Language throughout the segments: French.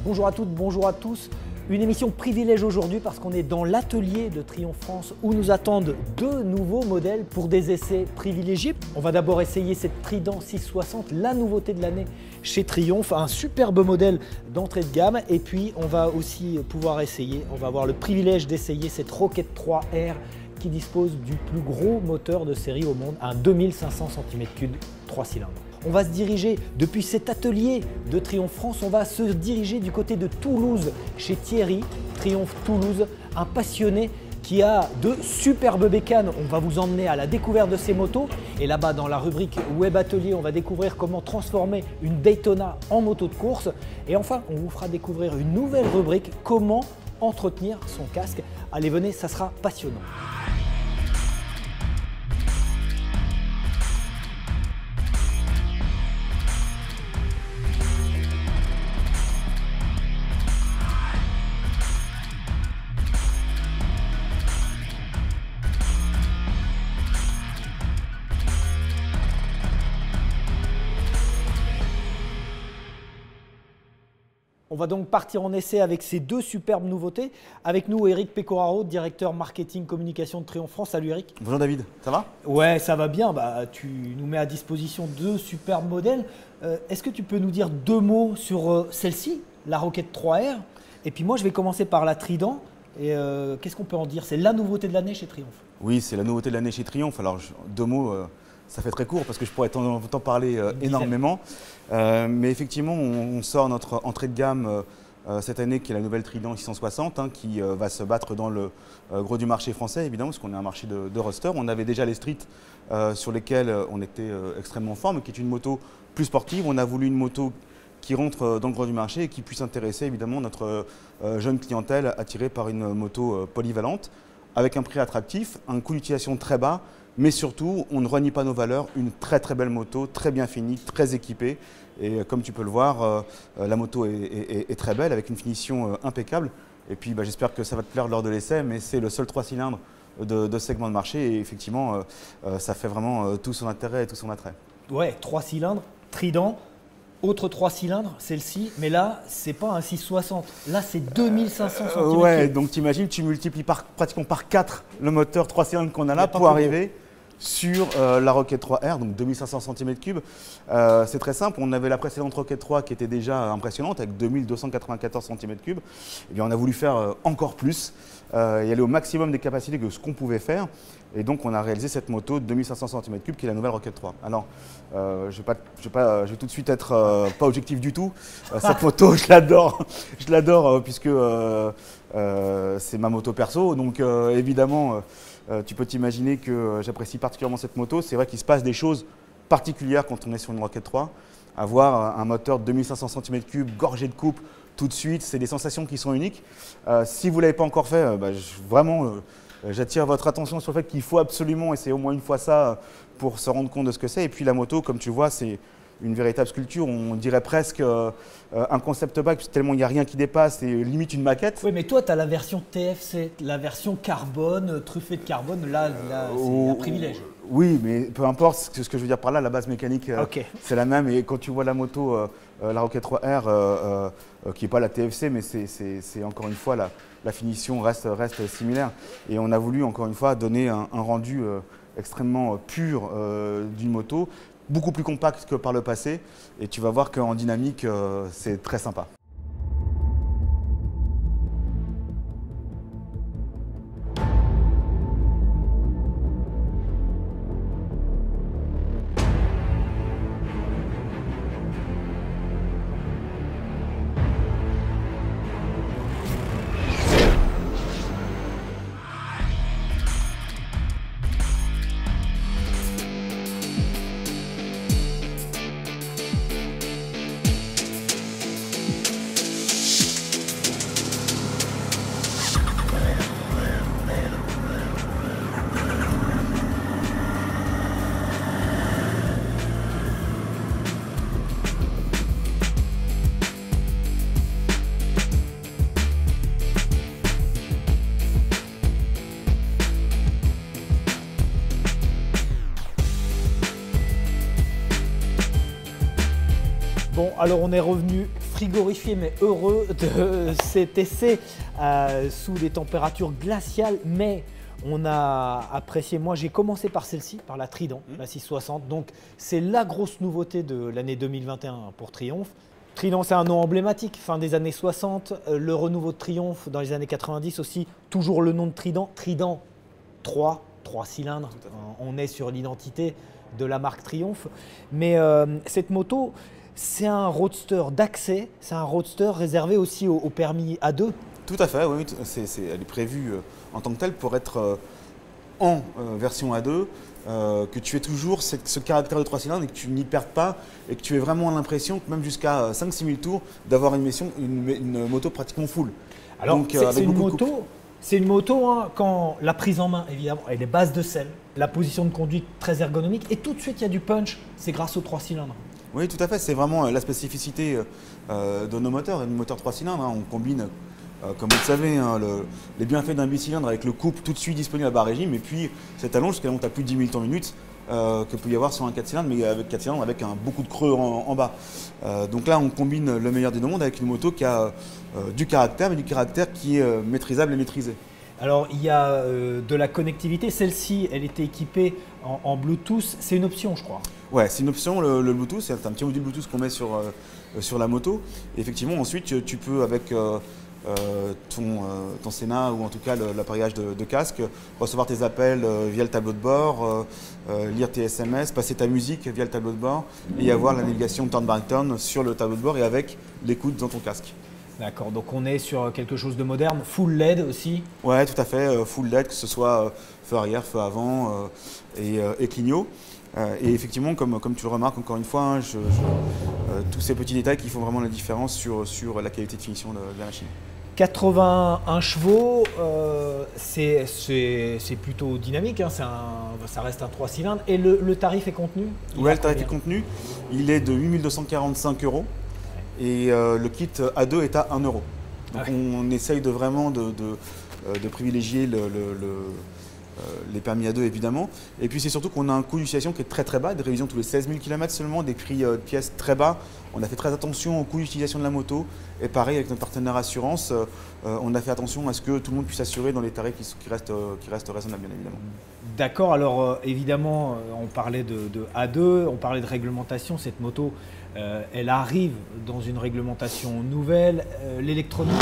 Bonjour à toutes, bonjour à tous. Une émission privilège aujourd'hui parce qu'on est dans l'atelier de Triomphe France où nous attendent deux nouveaux modèles pour des essais privilégiés. On va d'abord essayer cette Trident 660, la nouveauté de l'année chez Triomphe, un superbe modèle d'entrée de gamme. Et puis on va aussi pouvoir essayer, on va avoir le privilège d'essayer cette Rocket 3R qui dispose du plus gros moteur de série au monde, un 2500 cm3 3 cylindres. On va se diriger depuis cet atelier de Triomphe France, on va se diriger du côté de Toulouse chez Thierry, Triomphe Toulouse, un passionné qui a de superbes bécanes. On va vous emmener à la découverte de ces motos et là-bas dans la rubrique Web Atelier, on va découvrir comment transformer une Daytona en moto de course et enfin on vous fera découvrir une nouvelle rubrique, comment entretenir son casque. Allez venez, ça sera passionnant. On va donc partir en essai avec ces deux superbes nouveautés. Avec nous, Eric Pecoraro, directeur marketing communication de Triomphe France. Salut Eric. Bonjour David, ça va? Ouais, ça va bien. Tu nous mets à disposition deux superbes modèles. Est-ce que tu peux nous dire deux mots sur celle-ci, la Rocket 3R? Et puis moi, je vais commencer par la Trident. Et qu'est-ce qu'on peut en dire? C'est la nouveauté de l'année chez Triomphe. Oui, c'est la nouveauté de l'année chez Triomphe. Alors, deux mots, ça fait très court parce que je pourrais t'en parler énormément. Mais effectivement, on sort notre entrée de gamme cette année qui est la nouvelle Trident 660 qui va se battre dans le gros du marché français évidemment parce qu'on est un marché de roadster. On avait déjà les Street sur lesquels on était extrêmement fort mais qui est une moto plus sportive. On a voulu une moto qui rentre dans le gros du marché et qui puisse intéresser évidemment notre jeune clientèle attirée par une moto polyvalente avec un prix attractif, un coût d'utilisation très bas. Mais surtout, on ne renie pas nos valeurs, une très très belle moto, très bien finie, très équipée. Et comme tu peux le voir, la moto est très belle avec une finition impeccable. Et puis j'espère que ça va te plaire lors de l'essai, mais c'est le seul 3 cylindres de segment de marché. Et effectivement, ça fait vraiment tout son intérêt et tout son attrait. Ouais, 3 cylindres, Trident, autre 3 cylindres, celle-ci. Mais là, c'est pas un 660, là c'est 2500 cm3. Ouais, donc t'imagines, tu multiplies pratiquement par 4 le moteur 3 cylindres qu'on a là pour arriver sur la Rocket 3R, donc 2500 cm3. C'est très simple, on avait la précédente Rocket 3 qui était déjà impressionnante avec 2294 cm3. Et bien on a voulu faire encore plus et aller au maximum des capacités que ce qu'on pouvait faire. Et donc on a réalisé cette moto de 2500 cm3 qui est la nouvelle Rocket 3. Alors je vais tout de suite être pas objectif du tout. Cette moto je l'adore puisque c'est ma moto perso. Donc évidemment tu peux t'imaginer que j'apprécie particulièrement cette moto. C'est vrai qu'il se passe des choses particulières quand on est sur une Rocket 3. Avoir un moteur de 2500 cm3 gorgé de couple tout de suite, c'est des sensations qui sont uniques. Si vous ne l'avez pas encore fait, vraiment j'attire votre attention sur le fait qu'il faut absolument essayer au moins une fois ça pour se rendre compte de ce que c'est. Et puis la moto, comme tu vois, c'est une véritable sculpture, on dirait presque un concept bike, tellement il n'y a rien qui dépasse, c'est limite une maquette. Oui, mais toi, tu as la version TFC, la version carbone, truffée de carbone, là c'est un privilège. Oui, mais peu importe, ce que je veux dire par là, la base mécanique, c'est la même. Et quand tu vois la moto, la Rocket 3R, qui n'est pas la TFC, mais c'est encore une fois, la finition reste similaire. Et on a voulu, encore une fois, donner un rendu extrêmement pur d'une moto, beaucoup plus compact que par le passé. Et tu vas voir qu'en dynamique, c'est très sympa. alors on est revenu frigorifié mais heureux de cet essai sous des températures glaciales, mais on a apprécié. Moi j'ai commencé par celle-ci, par la Trident, la 660, donc c'est la grosse nouveauté de l'année 2021 pour Triumph. Trident, c'est un nom emblématique, fin des années 60, le renouveau de Triumph dans les années 90 aussi, toujours le nom de Trident, Trident 3 cylindres, on est sur l'identité de la marque Triumph. Mais cette moto, c'est un roadster d'accès, c'est un roadster réservé aussi au permis A2. Tout à fait, oui, elle est prévue en tant que telle pour être en version A2, que tu aies toujours ce caractère de 3 cylindres et que tu n'y perdes pas et que tu aies vraiment l'impression que même jusqu'à 5-6 000 tours d'avoir une moto pratiquement full. Alors c'est une moto, hein, quand la prise en main évidemment, elle est base de selle, la position de conduite très ergonomique et tout de suite il y a du punch, c'est grâce aux 3 cylindres. Oui, tout à fait, c'est vraiment la spécificité de nos moteurs et du moteur 3 cylindres. Hein. On combine, comme vous le savez, hein, les bienfaits d'un bicylindre avec le couple tout de suite disponible à bas régime et puis cette allonge jusqu'à monte à plus de 10 000 tours-minutes que peut y avoir sur un 4 cylindres, mais avec 4 cylindres avec beaucoup de creux en bas. Donc là, on combine le meilleur des deux mondes avec une moto qui a du caractère, mais du caractère qui est maîtrisable et maîtrisé. Alors il y a de la connectivité, celle-ci elle était équipée en Bluetooth, c'est une option je crois. Ouais, c'est une option, le Bluetooth, c'est un petit module Bluetooth qu'on met sur la moto. Et effectivement, ensuite, tu peux avec ton Sena ou en tout cas l'appareillage de casque, recevoir tes appels via le tableau de bord, lire tes SMS, passer ta musique via le tableau de bord et avoir la navigation turn by turn sur le tableau de bord et avec l'écoute dans ton casque. D'accord, donc on est sur quelque chose de moderne, full LED aussi. Ouais, tout à fait, full LED, que ce soit feu arrière, feu avant et clignot. Et effectivement, comme tu le remarques encore une fois, hein, tous ces petits détails qui font vraiment la différence sur la qualité de finition de la machine. 81 chevaux, c'est plutôt dynamique, hein, ça reste un 3 cylindres. Et le tarif est contenu? Oui, le tarif est contenu, il est de 8 245 €. Et le kit A2 est à 1 €. Donc on essaye vraiment de privilégier les permis A2 évidemment. Et puis c'est surtout qu'on a un coût d'utilisation qui est très très bas, des révisions tous les 16 000 km seulement, des prix de pièces très bas. On a fait très attention au coût d'utilisation de la moto. Et pareil avec notre partenaire assurance, on a fait attention à ce que tout le monde puisse assurer dans les tarifs qui restent raisonnables bien évidemment. D'accord, alors évidemment on parlait de A2, on parlait de réglementation, cette moto elle arrive dans une réglementation nouvelle, l'électronique,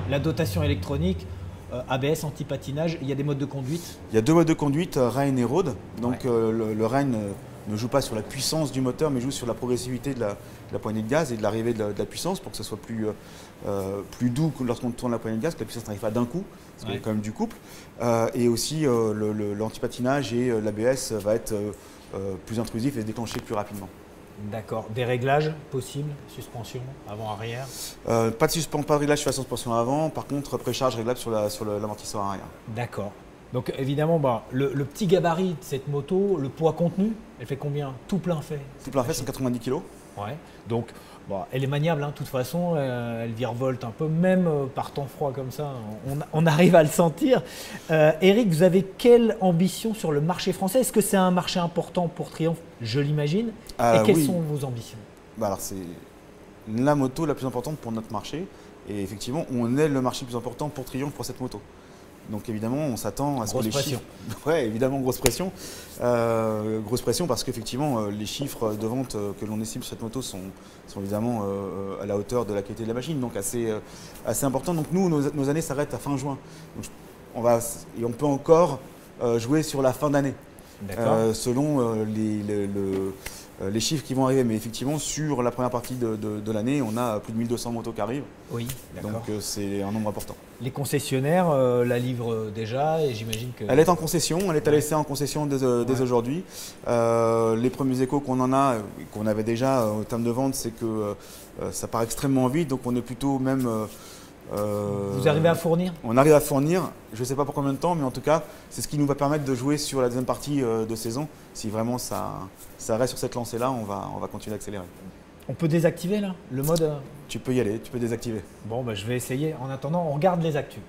la dotation électronique, ABS, anti-patinage, il y a des modes de conduite? Il y a deux modes de conduite, Rain et Road. Donc le Rain ne joue pas sur la puissance du moteur mais joue sur la progressivité de la poignée de gaz et de l'arrivée de la puissance pour que ce soit plus doux lorsqu'on tourne la poignée de gaz, que la puissance n'arrive pas d'un coup, parce qu'il y a quand même du couple. Et aussi l'anti-patinage et l'ABS va être plus intrusif et se déclencher plus rapidement. D'accord. Des réglages possibles? Suspension avant-arrière? Pas de réglage sur la suspension avant, par contre précharge réglable sur l'amortisseur arrière. D'accord. Donc évidemment, le petit gabarit de cette moto, le poids contenu, elle fait combien? Tout plein fait? Tout plein fait, 190 kg. Ouais. Donc elle est maniable, hein, de toute façon, elle virevolte un peu, même par temps froid comme ça, on arrive à le sentir. Eric, vous avez quelle ambition sur le marché français? Est-ce que c'est un marché important pour Triumph? Je l'imagine. Et quelles sont vos ambitions? Alors c'est la moto la plus importante pour notre marché et effectivement on est le marché le plus important pour Triumph pour cette moto. Donc évidemment, on s'attend à ce que les chiffres… Ouais, évidemment, grosse pression. Grosse pression parce qu'effectivement, les chiffres de vente que l'on estime sur cette moto sont évidemment à la hauteur de la qualité de la machine, donc assez important. Donc nous, nos années s'arrêtent à fin juin. Donc, on peut encore jouer sur la fin d'année, selon les chiffres qui vont arriver. Mais effectivement, sur la première partie de l'année, on a plus de 1200 motos qui arrivent. Oui, d'accord. Donc c'est un nombre important. Les concessionnaires la livrent déjà et j'imagine que… Elle est en concession, elle est à l'essai en concession dès aujourd'hui. Les premiers échos qu'on en a, qu'on avait déjà au terme de vente, c'est que ça part extrêmement vite. Donc on est plutôt même… Vous arrivez à fournir? On arrive à fournir, je ne sais pas pour combien de temps, mais en tout cas, c'est ce qui nous va permettre de jouer sur la deuxième partie de saison. Si vraiment ça reste sur cette lancée-là, on va continuer d'accélérer. On peut désactiver là, le mode? Tu peux y aller, tu peux désactiver. Bon, je vais essayer. En attendant, on regarde les actus.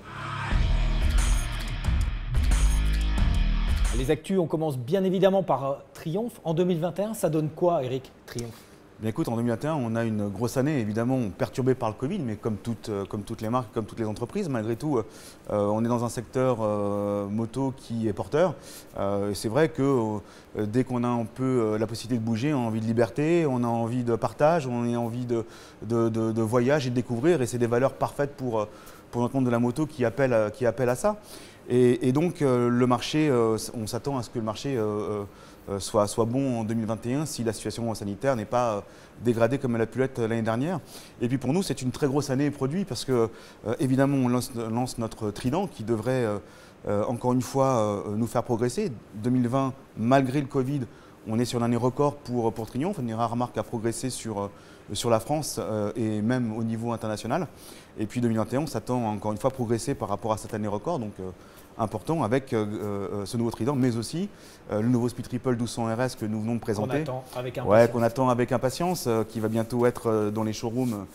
Les actus, on commence bien évidemment par Triumph. En 2021, ça donne quoi, Eric, Triumph? Bien écoute, en 2021, on a une grosse année, évidemment perturbée par le Covid, mais comme toutes les marques, comme toutes les entreprises, malgré tout, on est dans un secteur moto qui est porteur. Et c'est vrai que dès qu'on a un peu la possibilité de bouger, on a envie de liberté, on a envie de partage, on a envie de voyage et de découvrir, et c'est des valeurs parfaites pour notre monde de la moto qui appellent à ça. Et donc le marché, on s'attend à ce que le marché soit bon en 2021 si la situation sanitaire n'est pas dégradée comme elle a pu l'être l'année dernière. Et puis pour nous, c'est une très grosse année produit parce que évidemment, on lance notre Trident qui devrait encore une fois nous faire progresser. 2020, malgré le Covid, on est sur une année record pour Triomphe. On est une rare marque à progresser sur la France et même au niveau international. Et puis 2021, on s'attend encore une fois à progresser par rapport à cette année record. Donc important avec ce nouveau Trident, mais aussi le nouveau Speed Triple 1200 RS que nous venons de présenter. Qu'on attend avec impatience, qui va bientôt être dans les showrooms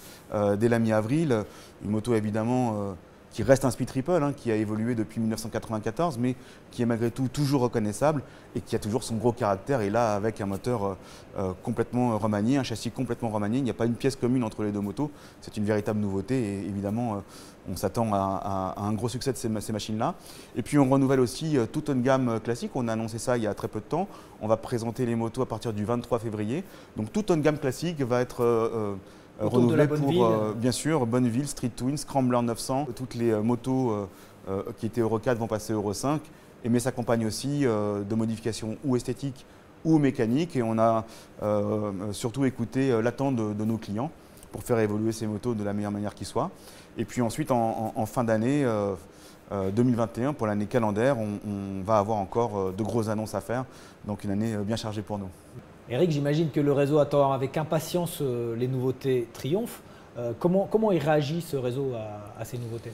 dès la mi-avril. Une moto évidemment qui reste un Speed Triple, qui a évolué depuis 1994, mais qui est malgré tout toujours reconnaissable et qui a toujours son gros caractère. Et là, avec un moteur complètement remanié, un châssis complètement remanié, il n'y a pas une pièce commune entre les deux motos. C'est une véritable nouveauté et évidemment, on s'attend à un gros succès de ces machines-là. Et puis, on renouvelle aussi toute une gamme classique. On a annoncé ça il y a très peu de temps. On va présenter les motos à partir du 23 février. Donc, toute une gamme classique va être renouvelé pour, bien sûr, Bonneville, Street Twin, Scrambler 900. Toutes les motos qui étaient Euro 4 vont passer Euro 5, mais s'accompagne aussi de modifications ou esthétiques ou mécaniques. Et on a surtout écouté l'attente de nos clients pour faire évoluer ces motos de la meilleure manière qui soit. Et puis ensuite, en fin d'année 2021, pour l'année calendaire, on va avoir encore de grosses annonces à faire. Donc une année bien chargée pour nous. Eric, j'imagine que le réseau attend avec impatience les nouveautés Triumph. Comment il réagit ce réseau à ces nouveautés?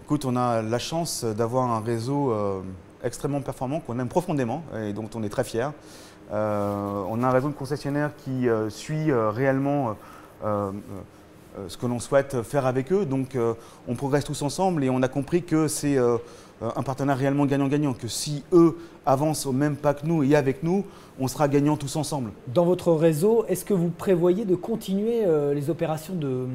Écoute, on a la chance d'avoir un réseau extrêmement performant qu'on aime profondément et dont on est très fier. On a un réseau de concessionnaires qui suit réellement ce que l'on souhaite faire avec eux. Donc on progresse tous ensemble et on a compris que c'est un partenaire réellement gagnant-gagnant, que si eux avancent au même pas que nous et avec nous, on sera gagnants tous ensemble. Dans votre réseau, est-ce que vous prévoyez de continuer les opérations de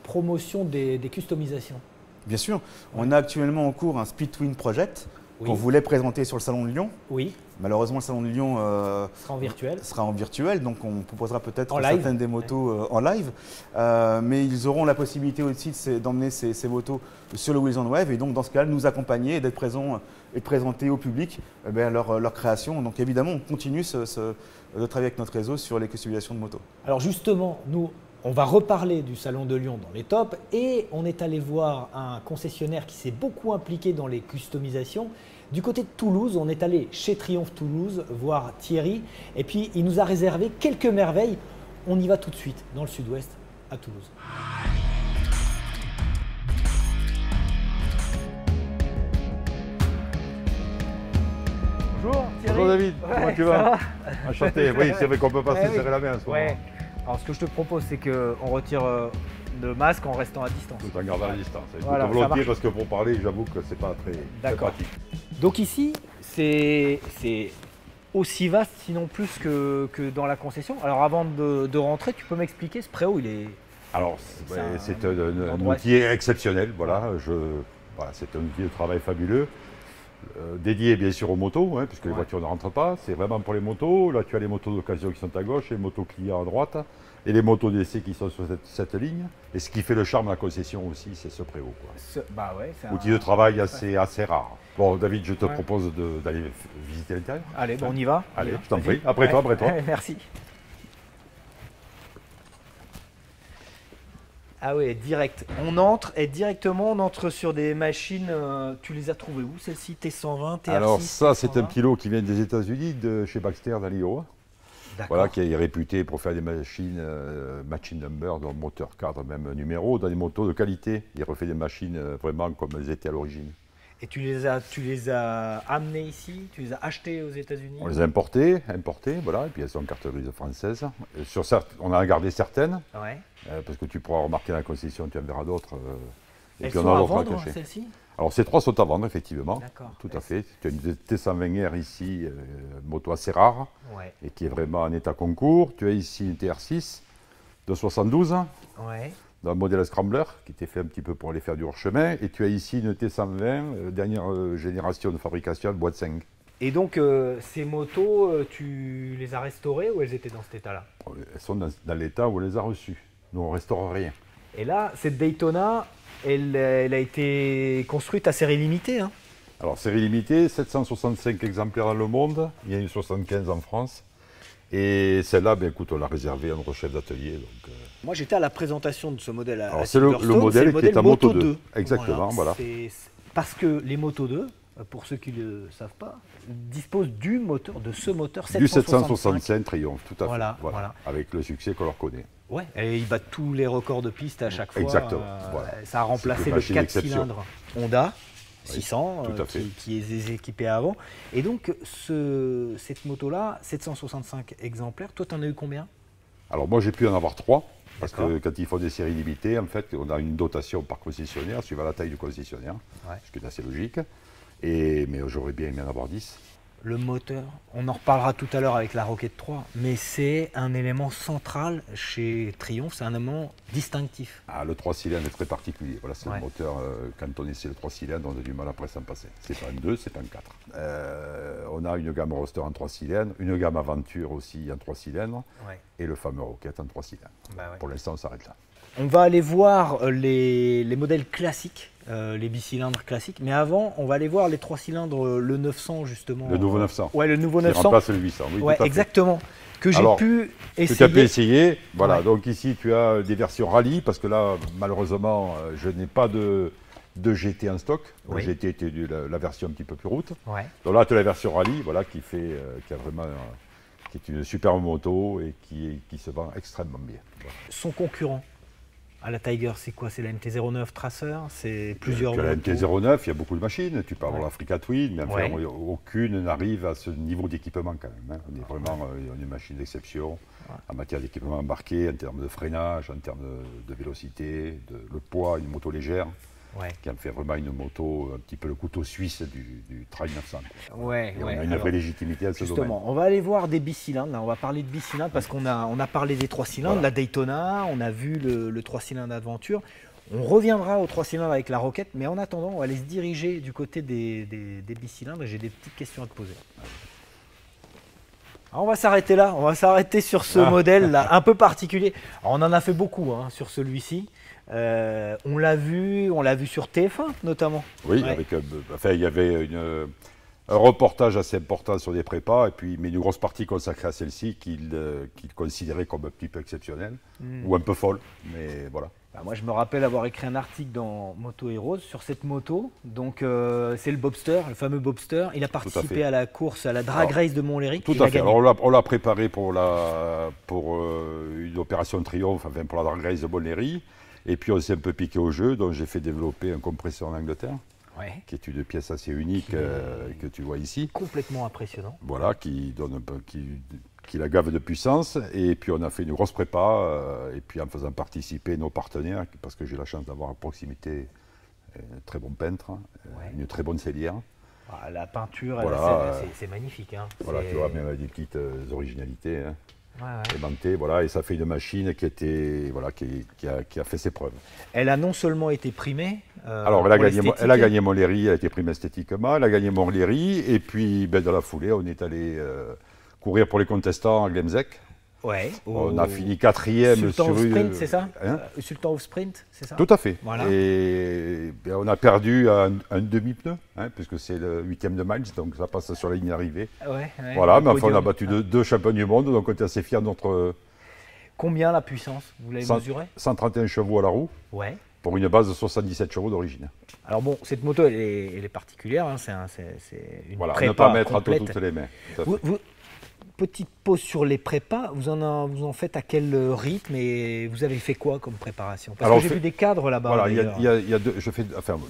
promotion des customisations? Bien sûr, on a actuellement en cours un Speed Twin Project qu'on voulait présenter sur le Salon de Lyon. Oui. Malheureusement, le Salon de Lyon sera en virtuel. Donc on proposera peut-être certaines des motos en live. Mais ils auront la possibilité aussi d'emmener ces motos sur le Wheels on Wave et donc dans ce cas, nous accompagner et d'être présents et de présenter au public leur création. Donc évidemment, on continue de travailler avec notre réseau sur les customisations de motos. Alors justement, nous, on va reparler du Salon de Lyon dans les tops et on est allé voir un concessionnaire qui s'est beaucoup impliqué dans les customisations. Du côté de Toulouse, on est allé chez Triumph Toulouse voir Thierry et puis il nous a réservé quelques merveilles. On y va tout de suite dans le sud-ouest à Toulouse. Bonjour Thierry. Bonjour David, comment tu vas? Enchanté, oui c'est vrai qu'on ne peut pas se serrer la main en ce moment. Alors ce que je te propose c'est qu'on retire le masque en restant à distance. Tout en gardant la distance. Voilà, volontiers parce que pour parler j'avoue que c'est pas très pratique. Donc ici c'est aussi vaste sinon plus que dans la concession. Alors avant de rentrer, tu peux m'expliquer ce préau, il est… Alors c'est un outil exceptionnel, voilà, c'est un outil de travail fabuleux. Dédié bien sûr aux motos, puisque les voitures ne rentrent pas, c'est vraiment pour les motos. Là tu as les motos d'occasion qui sont à gauche, les motos clients à droite et les motos d'essai qui sont sur cette ligne. Et ce qui fait le charme de la concession aussi, c'est ce préau. Outil de travail assez rare. Bon David, je te propose d'aller visiter l'intérieur. Allez, on y va. Allez, je t'en prie. Après toi. Merci. Ah oui, direct. On entre et directement on entre sur des machines. Tu les as trouvées où celles-ci? T120, TR6? Alors ça, c'est un pilote qui vient des États-Unis, de chez Baxter dans l'Iowa. Voilà, qui est réputé pour faire des machines matching number, donc moteur, cadre, même numéro, dans des motos de qualité. Il refait des machines vraiment comme elles étaient à l'origine. Et tu les as amenées ici? Tu les as achetées aux États-Unis? On les a importées, voilà, et puis elles sont en carte grise française. On a gardé certaines, parce que tu pourras remarquer dans la concession, tu en verras d'autres. Et Elles puis on sont a à l'autre à vendre, cacher. celles-ci? Alors ces 3 sont à vendre, effectivement. D'accord. Tout à fait. Tu as une T120R ici, moto assez rare, Ouais. et qui est vraiment en état concours. Tu as ici une TR6 de 72, Ouais. d'un modèle Scrambler, qui était fait un petit peu pour aller faire du hors-chemin. Et tu as ici une T120, dernière génération de fabrication, boîte 5. Et donc, ces motos, tu les as restaurées ou elles étaient dans cet état-là? Elles sont dans l'état où on les a reçues. Nous, on ne restaure rien. Et là, cette Daytona, elle a été construite à série limitée, hein? Alors, série limitée, 765 exemplaires dans le monde. Il y en a eu 75 en France. Et celle-là, ben, écoute, on l'a réservée à notre chef d'atelier. Moi, j'étais à la présentation de ce modèle à c'est le Silverstone. modèle qui est à Moto 2. 2. Exactement, voilà. Parce que les Moto 2, pour ceux qui ne le savent pas, disposent du moteur, de ce moteur 765. Du 765 Triumph, tout à fait. Voilà. Avec le succès qu'on leur connaît. Ouais, et ils battent tous les records de piste à chaque fois. Exactement. Voilà. Ça a remplacé C'est une le machine 4 d'exception. cylindres Honda 600 tout à fait. qui est équipé avant. Et donc, cette moto-là, 765 exemplaires, toi, tu en as eu combien? Alors moi, j'ai pu en avoir 3. Parce D'accord. que quand ils font des séries limitées, en fait, on a une dotation par concessionnaire, suivant la taille du concessionnaire, ce qui est assez logique. Mais j'aurais bien aimé en avoir 10. Le moteur, on en reparlera tout à l'heure avec la Rocket 3, mais c'est un élément central chez Triumph, c'est un élément distinctif. Ah, le 3 cylindres est très particulier. Voilà, c'est Ouais. le moteur, quand on essaie le 3 cylindres, on a du mal après s'en passer. C'est pas un 2, c'est pas un 4. On a une gamme Roadster en 3 cylindres, une gamme Aventure aussi en 3 cylindres, Ouais. et le fameux Rocket en 3 cylindres. Bah ouais. Pour l'instant, on s'arrête là. On va aller voir les modèles classiques, les bicylindres classiques, mais avant, on va aller voir les 3 cylindres, le 900 justement. Le nouveau 900. Ouais, le nouveau Qui 900. remplace le 800, oui, Ouais, tout à fait. exactement. Que j'ai Alors, pu Que tu as pu essayer. essayer. Voilà, Ouais. donc ici tu as des versions rallye, parce que là, malheureusement, je n'ai pas de GT en stock. Le Oui. GT était la version un petit peu plus route. Ouais. Donc là, tu as la version rallye, voilà, qui a vraiment, qui est une superbe moto et qui se vend extrêmement bien. Voilà. Son concurrent à la Tiger, c'est quoi? C'est la MT-09 Tracer? C'est plusieurs Tu as la motos. MT-09, il y a beaucoup de machines. Tu peux avoir Ouais. l'Africa Twin, mais enfin, Ouais. aucune n'arrive à ce niveau d'équipement quand même. Hein. On est vraiment une machine d'exception en matière d'équipement embarqué, en termes de freinage, en termes de vélocité, le poids, une moto légère. Ouais. Qui en fait vraiment une moto, un petit peu le couteau suisse du Trail 900. Quoi. Ouais, Et on ouais. a une Alors, vraie légitimité à ce domaine. justement, on va aller voir des bicylindres. Là, on va parler de bicylindres parce qu'on a parlé des 3 cylindres, Voilà. la Daytona, on a vu le 3 cylindres Adventure. On reviendra aux 3 cylindres avec la Rocket, mais en attendant, on va aller se diriger du côté des bicylindres et j'ai des petites questions à te poser. Alors, on va s'arrêter là, on va s'arrêter sur ce modèle là, un peu particulier. Alors, on en a fait beaucoup hein, sur celui-ci. On l'a vu sur TF1 notamment. Oui, Ouais. avec, enfin, il y avait un reportage assez important sur des prépas, et puis, mais une grosse partie consacrée à celle-ci qu'il considérait comme un petit peu exceptionnelle, ou un peu folle, mais voilà. Bah, moi, je me rappelle avoir écrit un article dans Moto Heroes sur cette moto. Donc, c'est le Bobster, le fameux Bobster. Il a participé fait. à la course, à la Drag Alors, Race de Montlhéry. Tout Il à a fait. gagné. Alors, on l'a préparé pour une opération triomphe, enfin pour la Drag Race de Montlhéry. Et puis on s'est un peu piqué au jeu, donc j'ai fait développer un compresseur en Angleterre, Ouais. qui est une pièce assez unique que tu vois ici. Complètement impressionnant. Voilà, qui donne un peu, qui la gave de puissance. Et puis on a fait une grosse prépa, et puis en faisant participer nos partenaires, parce que j'ai la chance d'avoir à proximité un très bon peintre, Ouais. une très bonne sellière. Ah, la peinture, Voilà, c'est magnifique. Hein. Voilà, C'est- tu vois, même avec des petites originalités. Hein. Ouais, ouais. Aimantée, voilà, et ça fait une machine qui a fait ses preuves. Elle a non seulement été primée. Alors, pour l'esthétique. elle a gagné Montlhéry, elle a été primée esthétiquement, elle a gagné Montlhéry, et puis ben, dans la foulée, on est allé courir pour les contestants à Glemzec. Ouais. On a fini 4e Sultan sur of une. Sprint, c'est ça? Hein Sultan of Sprint, c'est ça? Tout à fait. Voilà. Et ben, on a perdu un demi-pneu, hein, puisque c'est le 8e de miles, donc ça passe sur la ligne d'arrivée. Ouais, ouais, Voilà, le mais enfin, on a podium. battu deux champions du monde, donc on était assez fiers de notre Combien la puissance? Vous l'avez mesuré? 131 chevaux à la roue, Ouais. pour une base de 77 chevaux d'origine. Alors bon, cette moto, elle est particulière. Hein, c'est une Voilà, prépa ne pas mettre complète. à toutes les mains. Tout à fait. Petite pause sur les prépas. Vous en faites à quel rythme et vous avez fait quoi comme préparation? Parce Alors, que j'ai vu des cadres là-bas. Voilà, d'ailleurs. il y a deux,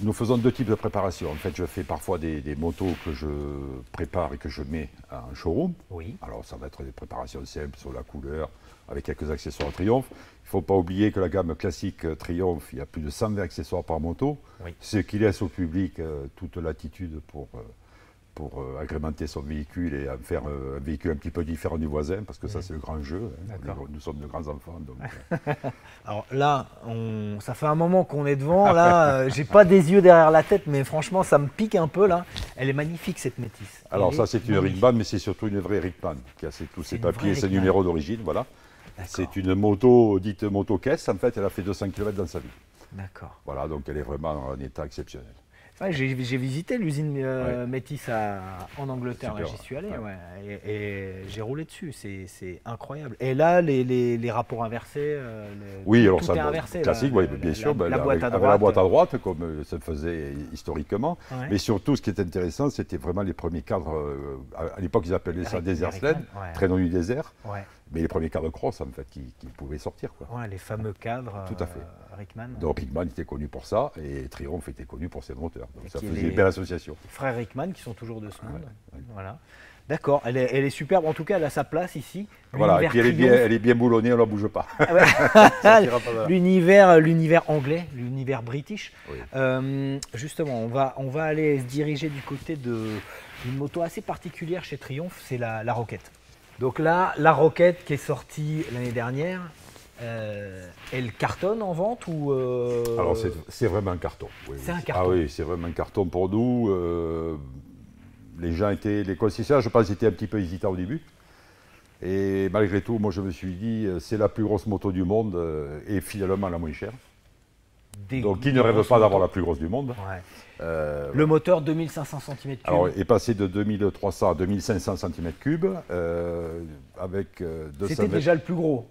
nous faisons deux types de préparation. En fait, je fais parfois des motos que je prépare et que je mets à un showroom. Oui. Alors, ça va être des préparations simples sur la couleur, avec quelques accessoires Triumph. Il faut pas oublier que la gamme classique Triumph, il y a plus de 120 accessoires par moto, Oui. ce qui laisse au public toute latitude pour agrémenter son véhicule et en faire un véhicule un petit peu différent du voisin, parce que ça c'est le grand jeu. Hein. Nous sommes de grands enfants. Donc, Alors là, ça fait un moment qu'on est devant. Là, j'ai pas des yeux derrière la tête, mais franchement, ça me pique un peu là. Elle est magnifique cette métisse. Alors ça c'est une Rickman, mais c'est surtout une vraie Rickman qui a tous ses papiers et ses numéros d'origine. Voilà. C'est une moto dite moto-caisse. En fait, elle a fait 200 km dans sa vie. D'accord. Voilà, donc elle est vraiment dans un état exceptionnel. Ouais, j'ai visité l'usine Métis en Angleterre, Super, j'y suis allé, ouais. et j'ai roulé dessus, c'est incroyable. Et là, les rapports inversés, oui, alors tout ça, est inversé. classique, oui, bien sûr, la boîte à droite. avec la boîte à droite, comme ça faisait historiquement. Ouais. Mais surtout, ce qui est intéressant, c'était vraiment les premiers cadres, à l'époque ils appelaient ça Desert Sled, traîneau du désert, mais les premiers cadres cross en fait, qui pouvaient sortir. Quoi. Ouais, les fameux cadres Tout à fait. Rickman. Donc Rickman était connu pour ça, et Triumph était connu pour ses moteurs. Donc ça faisait les une belle association. Frères Rickman qui sont toujours de ce monde. Ouais. Voilà. D'accord, elle est superbe. En tout cas, elle a sa place ici. Voilà, et puis elle est bien boulonnée, elle ne la bouge pas. L'univers anglais, l'univers british. Oui. Justement, on va aller se diriger du côté d'une moto assez particulière chez Triumph, c'est la Rocket. Donc là, la Rocket qui est sortie l'année dernière, elle cartonne en vente ou Alors c'est vraiment un carton. Oui, c'est un carton. Ah oui, c'est vraiment un carton pour nous. Les concessionnaires, je pense, étaient un petit peu hésitants au début. Et malgré tout, moi je me suis dit, c'est la plus grosse moto du monde et finalement la moins chère. Donc qui ne rêve pas d'avoir la plus grosse du monde. Ouais. Le moteur 2500 cm3. Alors, est passé de 2300 à 2500 cm3 avec 220. C'était déjà le plus gros.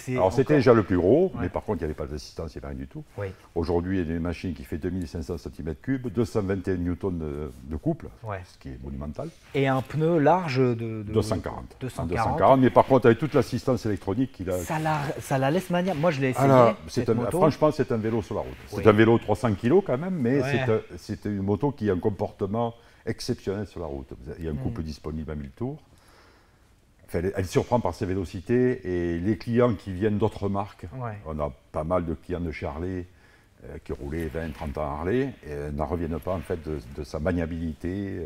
Alors c'était déjà le plus gros, mais par contre il n'y avait pas d'assistance, il n'y avait rien du tout. Oui. Aujourd'hui il y a une machine qui fait 2500 cm3, 221 newtons de couple, ce qui est monumental. Et un pneu large de 240. 240. Mais par contre avec toute l'assistance électronique qu'il a. Ça la laisse maniable. Moi je l'ai essayé. Franchement c'est un vélo sur la route. C'est un vélo de 300 kg quand même, mais c'est une moto qui a un comportement exceptionnel sur la route. Il y a un couple disponible à 1000 tours. Enfin, elle surprend par ses vélocités et les clients qui viennent d'autres marques, on a pas mal de clients de chez Harley qui roulaient 20-30 ans à Harley et n'en reviennent pas en fait de sa maniabilité.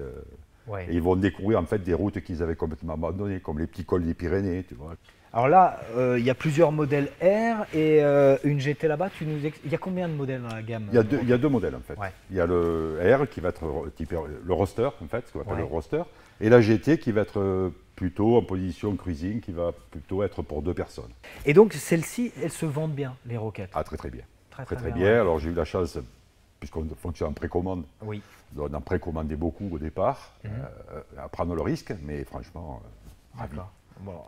Et ils vont découvrir en fait des routes qu'ils avaient complètement abandonnées, comme les petits cols des Pyrénées, tu vois. Alors là, il y a plusieurs modèles R et une GT là-bas. Il y a combien de modèles dans la gamme? Il y a deux modèles en fait. Il y a le R qui va être typé le roadster en fait, ce qu'on appelle le roadster, et la GT qui va être plutôt en position cruising, qui va plutôt être pour 2 personnes. Et donc celles-ci, elles se vendent bien, les Rockets? Ah, très bien. Très bien. Ouais. Alors j'ai eu la chance, puisqu'on fonctionne en précommande, on a précommandé beaucoup au départ, à prendre le risque, mais franchement, ravi.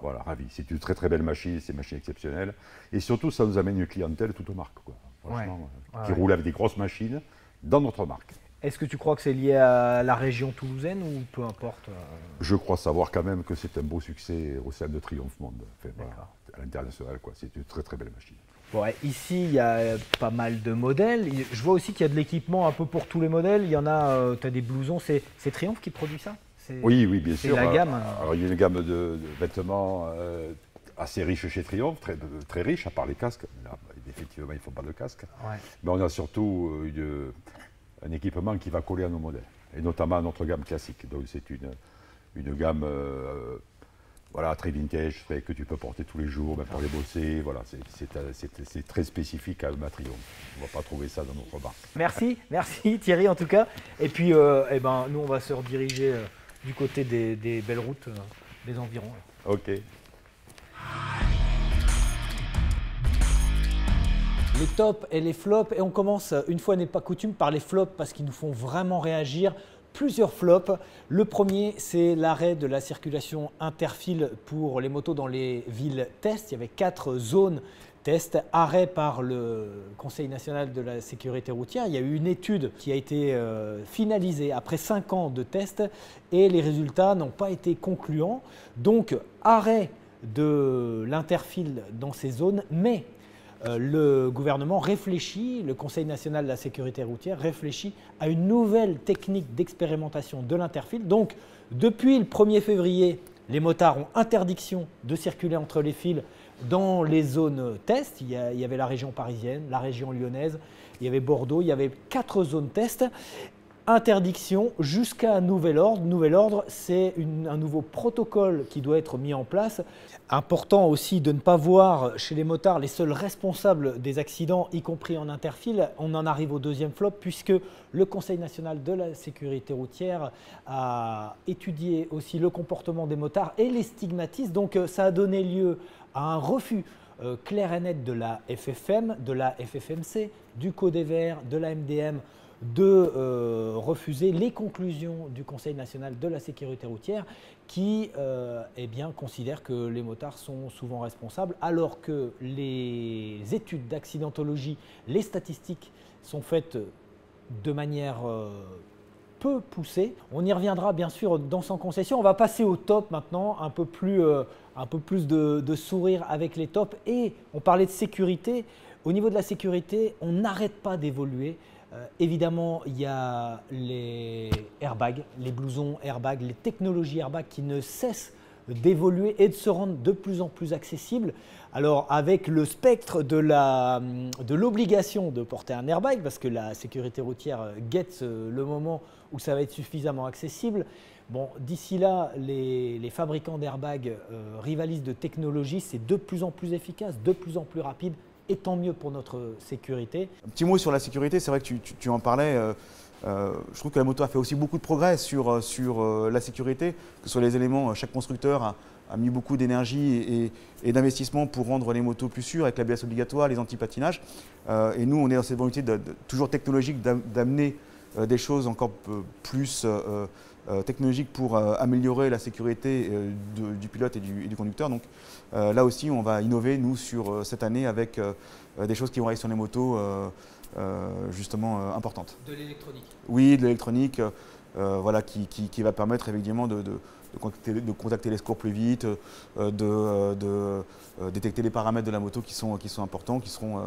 Voilà, ravi. C'est une très belle machine, c'est une machine exceptionnelle. Et surtout, ça nous amène une clientèle toute aux marques, quoi. Franchement, qui roule avec des grosses machines dans notre marque. Est-ce que tu crois que c'est lié à la région toulousaine ou peu importe Je crois savoir quand même que c'est un beau succès au sein de Triumph Monde, enfin, à l'international, quoi. C'est une très belle machine. Bon, ici, il y a pas mal de modèles. Je vois aussi qu'il y a de l'équipement un peu pour tous les modèles. Il y en a, tu as des blousons. C'est Triumph qui produit ça? Oui, bien sûr. C'est la gamme. Alors, il y a une gamme de vêtements assez riche chez Triumph, très riche, à part les casques. Là, effectivement, ils ne font pas de casques. Mais on a surtout un équipement qui va coller à nos modèles, et notamment à notre gamme classique. Donc c'est une gamme très vintage, que tu peux porter tous les jours, même pour les bosser. Voilà, c'est très spécifique à ma Triumph. On ne va pas trouver ça dans notre marque. Merci Thierry en tout cas. Et puis nous on va se rediriger du côté des belles routes des environs. Ok. Les tops et les flops, et on commence, une fois n'est pas coutume, par les flops parce qu'ils nous font vraiment réagir. Plusieurs flops. Le premier, c'est l'arrêt de la circulation interfile pour les motos dans les villes test. Il y avait 4 zones test, arrêt par le Conseil national de la sécurité routière. Il y a eu une étude qui a été finalisée après 5 ans de tests et les résultats n'ont pas été concluants. Donc, arrêt de l'interfile dans ces zones, mais le gouvernement réfléchit, le Conseil national de la sécurité routière réfléchit à une nouvelle technique d'expérimentation de l'interfile. Donc, depuis le 1er février, les motards ont interdiction de circuler entre les fils Dans les zones test, il y avait la région parisienne, la région lyonnaise, il y avait Bordeaux, il y avait 4 zones test. Interdiction jusqu'à nouvel ordre. Nouvel ordre, c'est un nouveau protocole qui doit être mis en place. Important aussi de ne pas voir chez les motards les seuls responsables des accidents, y compris en interfile. On en arrive au deuxième flop puisque le Conseil national de la sécurité routière a étudié aussi le comportement des motards et les stigmatise. Donc ça a donné lieu à un refus clair et net de la FFM, de la FFMC, du Code des Verts, de la MDM, de refuser les conclusions du Conseil national de la sécurité routière qui considère que les motards sont souvent responsables alors que les études d'accidentologie, les statistiques sont faites de manière peu poussée. On y reviendra bien sûr dans Sans concession. On va passer au top maintenant, un peu plus de sourire avec les tops. Et on parlait de sécurité. Au niveau de la sécurité, on n'arrête pas d'évoluer. Évidemment, il y a les airbags, les blousons airbags, les technologies airbags qui ne cessent d'évoluer et de se rendre de plus en plus accessibles. Alors avec le spectre de l'obligation de porter un airbag, parce que la sécurité routière guette le moment où ça va être suffisamment accessible. Bon, d'ici là, les fabricants d'airbags rivalisent de technologie, c'est de plus en plus efficace, de plus en plus rapide. Et tant mieux pour notre sécurité. Un petit mot sur la sécurité, c'est vrai que tu en parlais. Je trouve que la moto a fait aussi beaucoup de progrès sur la sécurité, que ce soit les éléments, chaque constructeur a mis beaucoup d'énergie et d'investissement pour rendre les motos plus sûres avec l'ABS obligatoire, les antipatinages. Et nous, on est dans cette volonté toujours technologique d'amener des choses encore plus technologiques pour améliorer la sécurité du pilote et du conducteur. Donc là aussi, on va innover, nous, sur cette année avec des choses qui vont arriver sur les motos justement importantes. De l'électronique. Oui, de l'électronique voilà, qui va permettre évidemment de contacter les secours plus vite, de détecter les paramètres de la moto qui sont importants, qui seront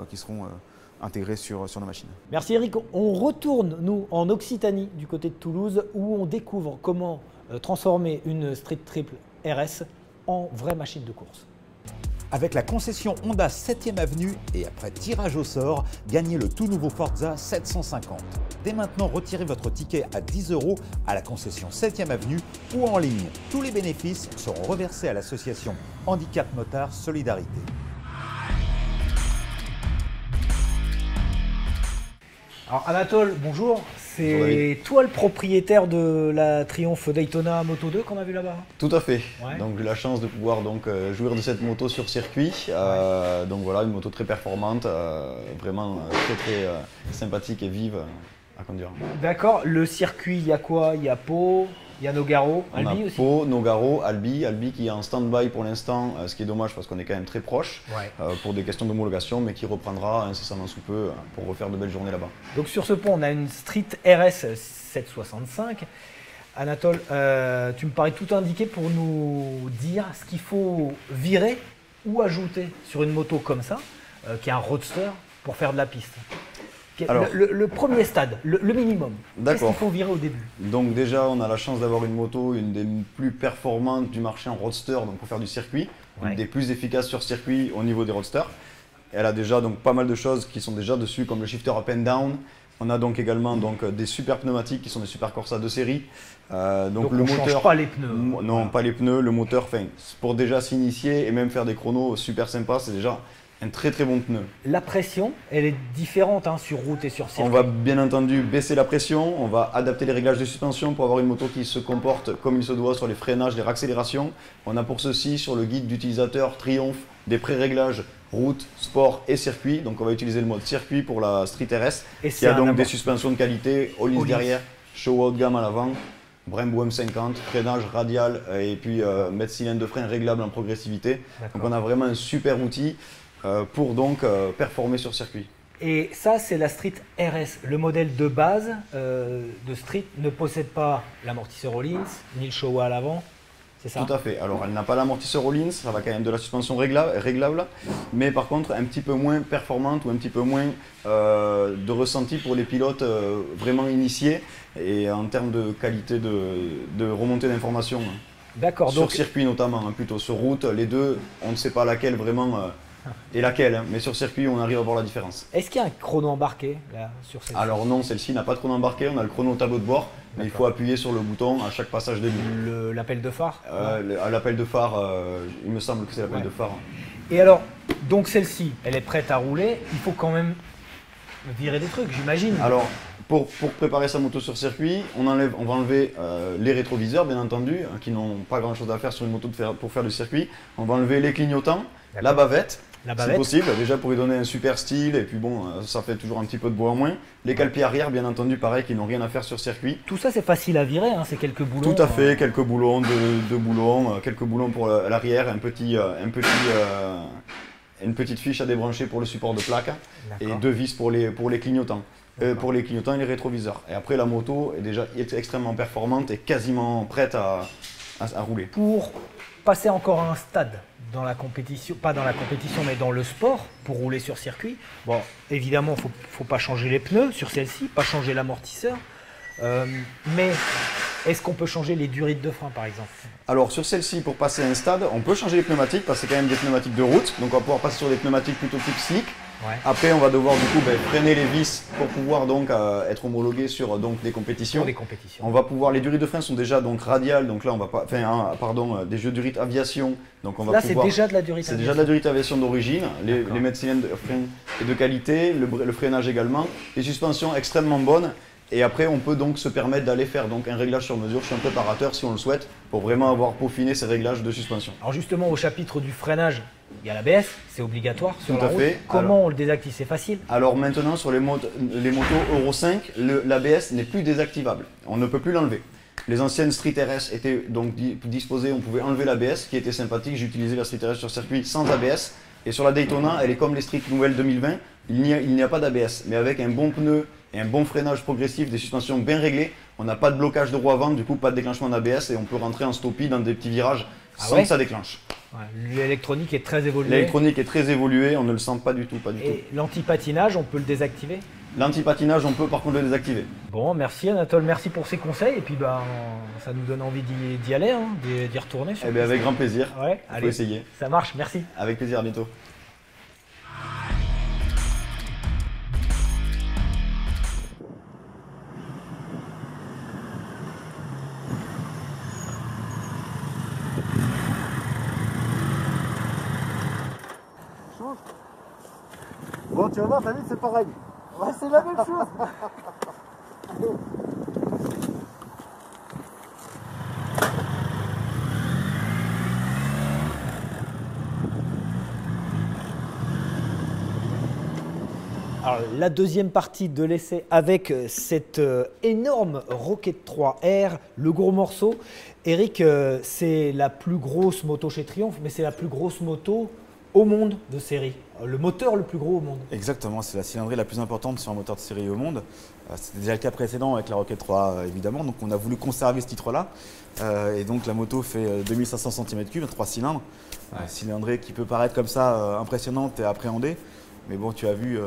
intégrés sur nos machines. Merci Eric. On retourne, nous, en Occitanie, du côté de Toulouse, où on découvre comment transformer une Street Triple RS en vraie machine de course. Avec la concession Honda 7e Avenue et après tirage au sort, gagnez le tout nouveau Forza 750. Dès maintenant, retirez votre ticket à 10 € à la concession 7e Avenue ou en ligne. Tous les bénéfices seront reversés à l'association Handicap Motard Solidarité. Alors Anatole, bonjour. C'est toi le propriétaire de la Triumph Daytona Moto 2 qu'on a vu là-bas? Tout à fait. Ouais. Donc j'ai la chance de pouvoir jouir de cette moto sur circuit. Donc voilà, une moto très performante, vraiment très sympathique et vive à conduire. D'accord. Le circuit, il y a quoi? Il y a Pau, il y a Nogaro, Albi aussi. Pau, Nogaro, Albi qui est en stand-by pour l'instant, ce qui est dommage parce qu'on est quand même très proche pour des questions d'homologation, mais qui reprendra incessamment sous peu pour refaire de belles journées là-bas. Donc sur ce pont, on a une Street RS 765. Anatole, tu me parais tout indiqué pour nous dire ce qu'il faut virer ou ajouter sur une moto comme ça, qui est un roadster, pour faire de la piste. Alors, le premier stade, le minimum, qu'est-ce qu'il faut virer au début? Donc déjà, on a la chance d'avoir une moto, une des plus performantes du marché en roadster, donc pour faire du circuit, une des plus efficaces sur circuit au niveau des roadsters. Elle a déjà donc pas mal de choses qui sont déjà dessus, comme le shifter up and down. On a donc également des super pneumatiques qui sont des Super Corsa de série. Donc le moteur, change pas les pneus. Non, pas les pneus. Le moteur, pour déjà s'initier et même faire des chronos super sympas, c'est déjà un très bon pneu. La pression, elle est différente sur route et sur circuit. On va bien entendu baisser la pression, on va adapter les réglages de suspension pour avoir une moto qui se comporte comme il se doit sur les freinages, les réaccélérations. On a pour ceci sur le guide d'utilisateur Triumph des pré-réglages route, sport et circuit. Donc on va utiliser le mode circuit pour la Street RS. Et qui a donc des suspensions de qualité, Ollis derrière, show haut de gamme à l'avant, Brembo M50, freinage radial et puis mètre cylindre de frein réglable en progressivité. Donc on a vraiment un super outil pour donc performer sur circuit. Et ça, c'est la Street RS. Le modèle de base de Street ne possède pas l'amortisseur Rollins, ni le Showa à l'avant, c'est ça? Tout à fait. Alors, elle n'a pas l'amortisseur Rollins, ça va quand même de la suspension réglable, mais par contre, un petit peu moins performante ou un petit peu moins de ressenti pour les pilotes vraiment initiés et en termes de qualité de remontée d'informations. D'accord. Sur Donc, circuit notamment, hein, plutôt sur route, les deux, on ne sait pas laquelle vraiment est laquelle, hein, mais sur circuit, on arrive à voir la différence. est-ce qu'il y a un chrono embarqué là, sur celle-ci? Alors non, celle-ci n'a pas de chrono embarqué, on a le chrono au tableau de bord, mais il faut appuyer sur le bouton à chaque passage des lignes. L'appel de phare? À l'appel de phare, il me semble que c'est l'appel de phare. Et alors, donc celle-ci, elle est prête à rouler, il faut quand même virer des trucs, j'imagine. Alors, pour préparer sa moto sur circuit, on va enlever les rétroviseurs, bien entendu, hein, qui n'ont pas grand-chose à faire sur une moto pour faire du circuit. On va enlever les clignotants, la bavette, si possible, déjà pour lui donner un super style, et puis bon, ça fait toujours un petit peu de bois en moins. Les cale-pieds arrière, bien entendu, pareil, qui n'ont rien à faire sur circuit. Tout ça, c'est facile à virer, hein, c'est quelques boulons. Tout à fait, quelques boulons, deux boulons, quelques boulons pour l'arrière, une petite fiche à débrancher pour le support de plaque et 2 vis pour les clignotants. Pour les clignotants et les rétroviseurs. Et après, la moto est déjà extrêmement performante et quasiment prête à rouler. Pour passer encore à un stade dans la compétition, pas dans la compétition, mais dans le sport, pour rouler sur circuit, bon, évidemment, il ne faut pas changer les pneus sur celle-ci, pas changer l'amortisseur, mais est-ce qu'on peut changer les durites de frein, par exemple? Alors, sur celle-ci, pour passer à un stade, on peut changer les pneumatiques parce que c'est quand même des pneumatiques de route. Donc, on va pouvoir passer sur des pneumatiques plutôt type slick. Ouais. Après, on va devoir du coup freiner les vis pour pouvoir donc être homologué sur des compétitions. Pour les compétitions. On va pouvoir, les durites de frein sont déjà donc radiales, donc là on va pas, des jeux durites aviation. Donc on va là, pouvoir. C'est déjà de la durite C'est aviation. déjà de la durite aviation d'origine. Les mètres cylindres de frein est de qualité, le freinage également, les suspensions extrêmement bonnes. Et après, on peut donc se permettre d'aller faire donc un réglage sur mesure chez un préparateur si on le souhaite, pour vraiment avoir peaufiné ces réglages de suspension. Alors justement, au chapitre du freinage, il y a l'ABS, c'est obligatoire sur la route. Fait. Comment on le désactive? C'est facile? Alors maintenant, sur les motos Euro 5, l'ABS n'est plus désactivable. On ne peut plus l'enlever. Les anciennes Street RS étaient donc disposées, on pouvait enlever l'ABS, qui était sympathique. J'ai utilisé la Street RS sur circuit sans ABS. Et sur la Daytona, elle est comme les Street nouvelles 2020, il n'y a pas d'ABS. Mais avec un bon pneu et un bon freinage progressif, des suspensions bien réglées, on n'a pas de blocage de roue avant, du coup pas de déclenchement d'ABS et on peut rentrer en stoppie dans des petits virages sans que ça déclenche. Ouais, l'électronique est très évoluée. L'électronique est très évoluée, on ne le sent pas du tout. Et l'anti-patinage, on peut le désactiver? L'anti-patinage, on peut par contre le désactiver. Bon, merci Anatole, merci pour ces conseils. Et puis ça nous donne envie d'y aller, hein, d'y retourner. Eh bien, avec grand plaisir. Ouais, il faut essayer. Ça marche, merci. Avec plaisir, à bientôt. Bon, tu vas voir, David, c'est pareil. Ouais, c'est la même chose. Alors, la deuxième partie de l'essai avec cette énorme Rocket 3R, le gros morceau. Eric, c'est la plus grosse moto chez Triumph, mais c'est la plus grosse moto au monde de série. Le moteur le plus gros au monde. Exactement, c'est la cylindrée la plus importante sur un moteur de série au monde. C'était déjà le cas précédent avec la Rocket 3 évidemment, donc on a voulu conserver ce titre-là. Et donc la moto fait 2500 cm3, 3 cylindres. Cylindrée qui peut paraître comme ça impressionnante et appréhendée. Mais bon, tu as vu,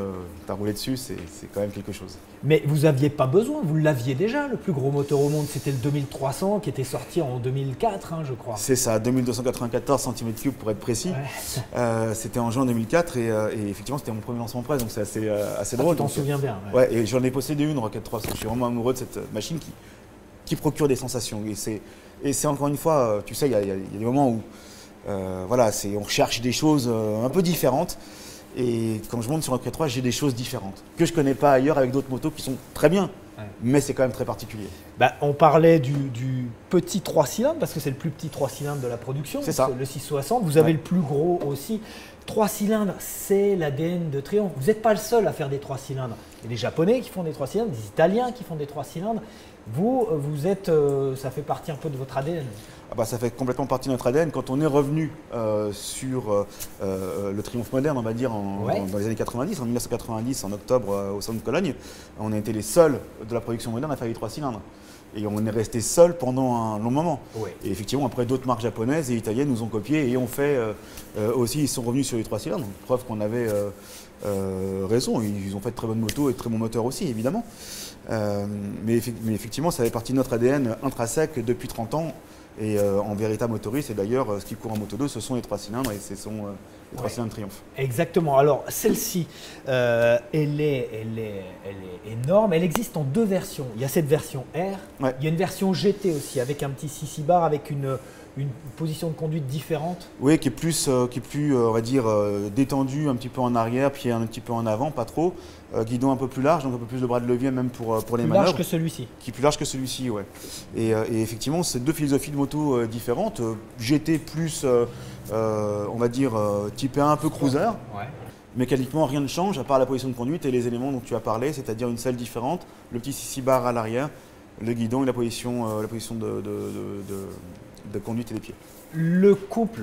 tu as roulé dessus, c'est quand même quelque chose. Mais vous n'aviez pas besoin, vous l'aviez déjà, le plus gros moteur au monde. C'était le 2300 qui était sorti en 2004, hein, je crois. C'est ça, 2294 cm3 pour être précis. Ouais. C'était en juin 2004 et effectivement, c'était mon premier lancement presse, donc c'est assez drôle. Tu t'en souviens bien. Ouais, et j'en ai possédé une, Rocket 3. Je suis vraiment amoureux de cette machine qui procure des sensations. Et c'est encore une fois, tu sais, il y a des moments où voilà, on recherche des choses un peu différentes. Et quand je monte sur Rocket 3, j'ai des choses différentes que je ne connais pas ailleurs avec d'autres motos qui sont très bien, mais c'est quand même très particulier. Bah, on parlait du petit 3 cylindres parce que c'est le plus petit 3 cylindres de la production, c'est ça. Le 660. Vous avez le plus gros aussi. 3 cylindres, c'est l'ADN de Triumph. Vous n'êtes pas le seul à faire des 3 cylindres. Il y a des Japonais qui font des 3 cylindres, des Italiens qui font des 3 cylindres. Vous êtes, ça fait partie un peu de votre ADN. Ah bah, ça fait complètement partie de notre ADN. Quand on est revenu sur le Triumph moderne, on va dire, dans les années 90, en 1990, en octobre, au centre de Cologne, on a été les seuls de la production moderne à faire les 3 cylindres. Et on est resté seul pendant un long moment. Ouais. Et effectivement, après, d'autres marques japonaises et italiennes nous ont copiés et ont fait aussi, ils sont revenus sur les 3 cylindres. Preuve qu'on avait raison. Ils ont fait de très bonnes motos et de très bons moteurs aussi, évidemment. Mais effectivement, ça fait partie de notre ADN intrinsèque depuis 30 ans. et en véritable motoriste. Et d'ailleurs, ce qui court en Moto2, ce sont les 3 cylindres et ce sont les 3 cylindres Triumph. Exactement. Alors celle-ci, elle est énorme. Elle existe en 2 versions. Il y a cette version R, il y a une version GT aussi avec un petit 6 bar avec une position de conduite différente. Oui, qui est plus on va dire, détendu, un petit peu en arrière, pied un petit peu en avant, pas trop. Guidon un peu plus large, donc un peu plus de bras de levier même pour les manœuvres. Plus large que celui-ci. Qui est plus large que celui-ci, ouais. Et effectivement, c'est 2 philosophies de moto différentes. GT plus, on va dire, type 1 un peu cruiser. Ouais. Mécaniquement, rien ne change à part la position de conduite et les éléments dont tu as parlé, c'est-à-dire une selle différente, le petit 6 bar à l'arrière, le guidon et la position de conduite et des pieds. Le couple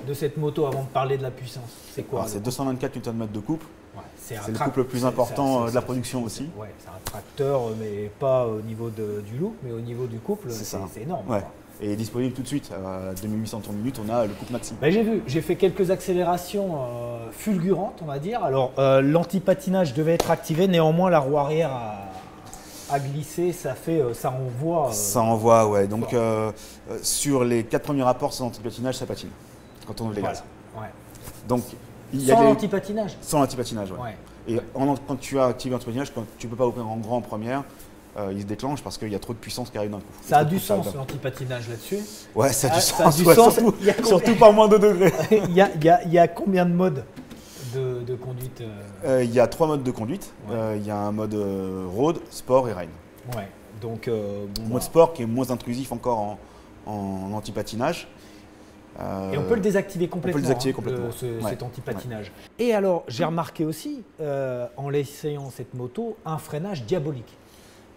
de cette moto, avant de parler de la puissance, c'est quoi? C'est 224 Nm de couple. Ouais, c'est le couple le plus important de la production aussi. Ouais, c'est un tracteur, mais pas au niveau du look, mais au niveau du couple, c'est énorme. Ouais. Et disponible tout de suite. À 2800 tours minute, on a le couple maxi. J'ai vu, j'ai fait quelques accélérations fulgurantes, on va dire. Alors, l'anti-patinage devait être activé, néanmoins, la roue arrière a glissé, ça envoie. Ça envoie, ouais. Donc, sur les 4 premiers rapports sans anti-patinage, ça patine quand on ouvre les gaz. Ouais. Donc, sans l'anti-patinage. Sans l'anti-patinage, ouais. Et quand tu as activé l'anti-patinage, quand tu ne peux pas ouvrir en grand en première, il se déclenche parce qu'il y a trop de puissance qui arrive d'un coup. Ça a du sens l'anti-patinage là-dessus. Ouais, ça a du sens. Surtout par moins de degrés. Il y a combien de modes de conduite Il y a 3 modes de conduite. Il y a un mode road, sport et rain. Ouais. Donc, mode sport qui est moins intrusif encore en anti-patinage. Et on peut le désactiver complètement. On peut le désactiver complètement. Cet anti-patinage. Ouais. Et alors, j'ai remarqué aussi, en essayant cette moto, un freinage diabolique.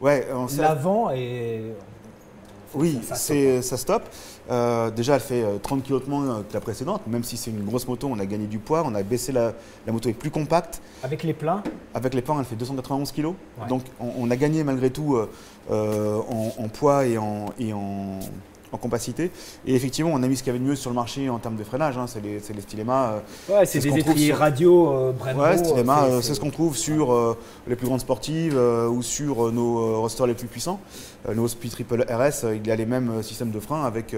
Ouais, l'avant et. Oui, ça stoppe. Déjà, elle fait 30 kg de moins que la précédente. Même si c'est une grosse moto, on a gagné du poids. On a baissé la moto est plus compacte. Avec les pleins? Avec les pleins, elle fait 291 kg. Ouais. Donc, on a gagné malgré tout en poids et en compacité. Et effectivement, on a mis ce qu'il y avait de mieux sur le marché en termes de freinage. C'est les Stylema. Ouais, c'est des étriers radio, Brembo. Ouais, Stylema, c'est ce qu'on trouve sur les plus grandes sportives ou sur nos rosters les plus puissants. Nos Speed Triple RS, il y a les mêmes systèmes de frein avec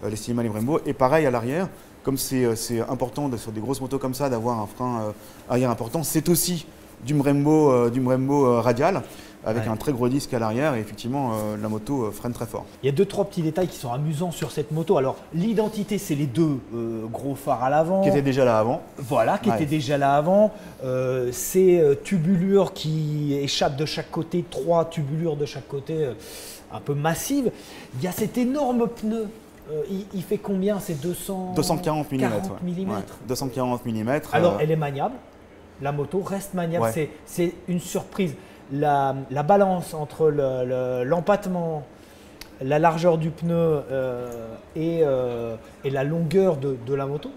les Stylema et les Brembo. Et pareil à l'arrière, comme c'est important sur des grosses motos comme ça d'avoir un frein arrière important, c'est aussi du Brembo radial, avec un très gros disque à l'arrière et effectivement la moto freine très fort. Il y a 2-3 petits détails qui sont amusants sur cette moto. Alors l'identité, c'est les 2 gros phares à l'avant. Qui étaient déjà là avant. Voilà, qui étaient déjà là avant. Ces tubulures qui échappent de chaque côté, 3 tubulures de chaque côté, un peu massives. Il y a cet énorme pneu. Il fait combien? C'est 240 mm. 240 mm. Alors elle est maniable. La moto reste maniable. Ouais. C'est une surprise. La balance entre l'empattement, la largeur du pneu et la longueur de la moto,